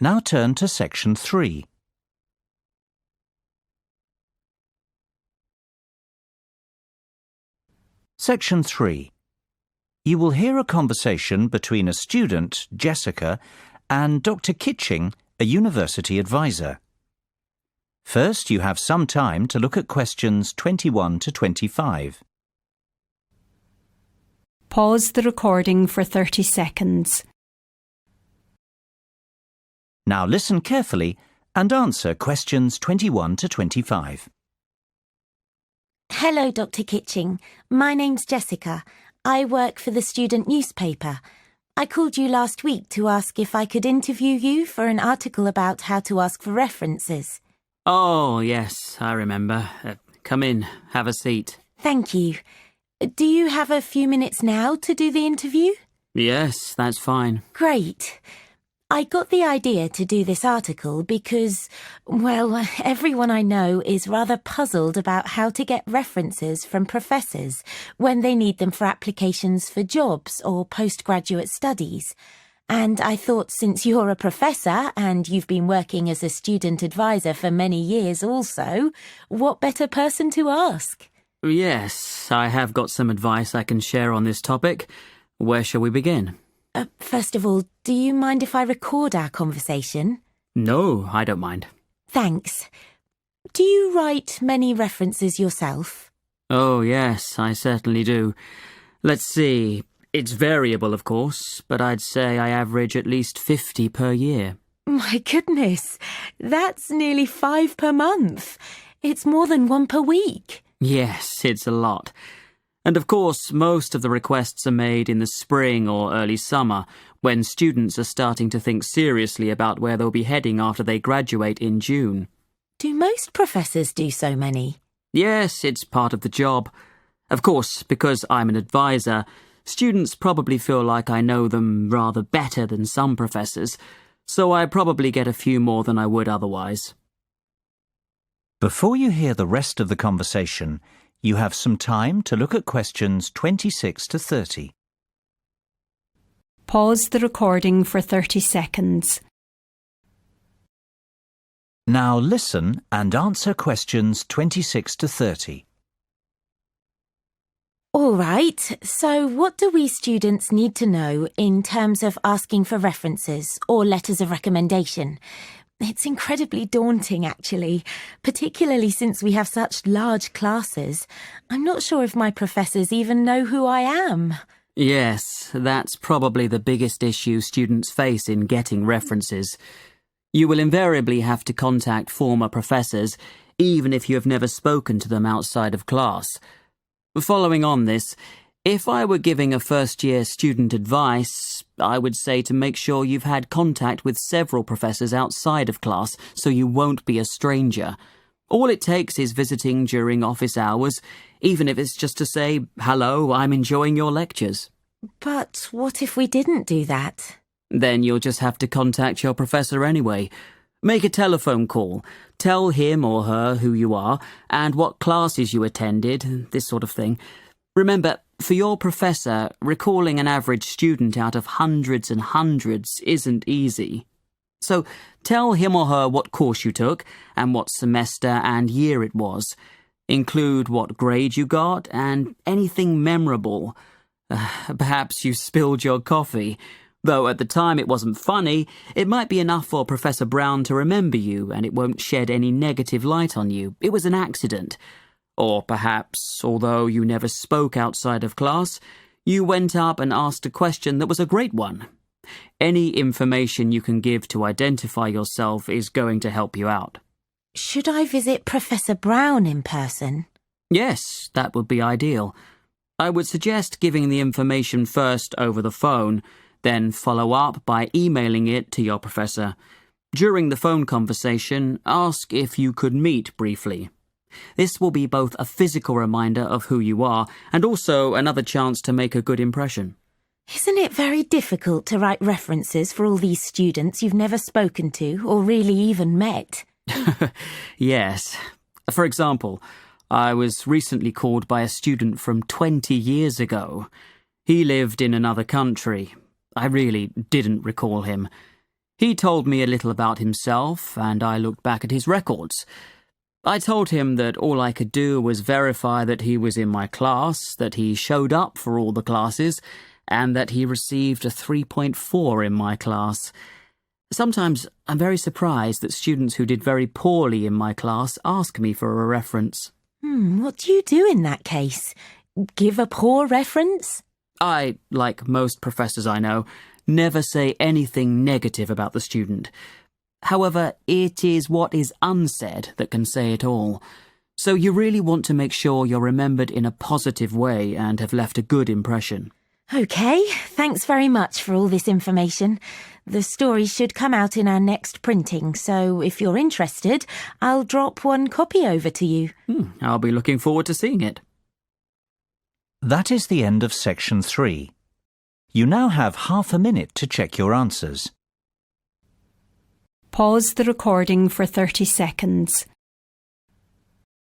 Now turn to Section 3. Section 3. You will hear a conversation between a student, Jessica, and Dr. Kitching, a university advisor. First, you have some time to look at questions 21 to 25. Pause the recording for 30 seconds. Now listen carefully and answer questions 21 to 25. Hello, Dr. Kitching. My name's Jessica. I work for the student newspaper. I called you last week to ask if I could interview you for an article about how to ask for references. Oh, yes, I remember. Come in, have a seat. Thank you. Do you have a few minutes now to do the interview? Yes, that's fine. Great. I got the idea to do this article because, well, everyone I know is rather puzzled about how to get references from professors when they need them for applications for jobs or postgraduate studies. And I thought since you're a professor and you've been working as a student advisor for many years also, what better person to ask? Yes, I have got some advice I can share on this topic. Where shall we begin? First of all, do you mind if I record our conversation? No, I don't mind. Thanks. Do you write many references yourself? Oh, yes, I certainly do. Let's see. It's variable, of course, but I'd say I average at least 50 per year. My goodness, that's nearly 5 per month. It's more than 1 per week. Yes, it's a lot. And of course, most of the requests are made in the spring or early summer, when students are starting to think seriously about where they'll be heading after they graduate in June. Do most professors do so many? Yes, it's part of the job. Of course, because I'm an advisor, students probably feel like I know them rather better than some professors, so I probably get a few more than I would otherwise. Before you hear the rest of the conversation, you have some time to look at questions 26 to 30. Pause the recording for 30 seconds. Now listen and answer questions 26 to 30. All right, so what do we students need to know in terms of asking for references or letters of recommendation? It's incredibly daunting, actually, particularly since we have such large classes. I'm not sure if my professors even know who I am. Yes, that's probably the biggest issue students face in getting references. You will invariably have to contact former professors, even if you have never spoken to them outside of class. Following on this, if I were giving a first-year student advice, I would say to make sure you've had contact with several professors outside of class so you won't be a stranger. All it takes is visiting during office hours, even if it's just to say, "Hello, I'm enjoying your lectures." But what if we didn't do that? Then you'll just have to contact your professor anyway. Make a telephone call. Tell him or her who you are and what classes you attended, this sort of thing. Remember, for your professor, recalling an average student out of hundreds and hundreds isn't easy. So tell him or her what course you took and what semester and year it was. Include what grade you got and anything memorable. Perhaps you spilled your coffee. Though at the time it wasn't funny, it might be enough for Professor Brown to remember you and it won't shed any negative light on you. It was an accident. Or perhaps, although you never spoke outside of class, you went up and asked a question that was a great one. Any information you can give to identify yourself is going to help you out. Should I visit Professor Brown in person? Yes, that would be ideal. I would suggest giving the information first over the phone, then follow up by emailing it to your professor. During the phone conversation, ask if you could meet briefly. This will be both a physical reminder of who you are and also another chance to make a good impression. Isn't it very difficult to write references for all these students you've never spoken to or really even met? Yes. For example, I was recently called by a student from 20 years ago. He lived in another country. I really didn't recall him. He told me a little about himself, and I looked back at his records. I told him that all I could do was verify that he was in my class, that he showed up for all the classes, and that he received a 3.4 in my class. Sometimes I'm very surprised that students who did very poorly in my class ask me for a reference. What do you do in that case? Give a poor reference? I, like most professors I know, never say anything negative about the student. However, it is what is unsaid that can say it all. So you really want to make sure you're remembered in a positive way and have left a good impression. OK, thanks very much for all this information. The story should come out in our next printing, so if you're interested, I'll drop one copy over to you. I'll be looking forward to seeing it. That is the end of section 3. You now have half a minute to check your answers. Pause the recording for 30 seconds.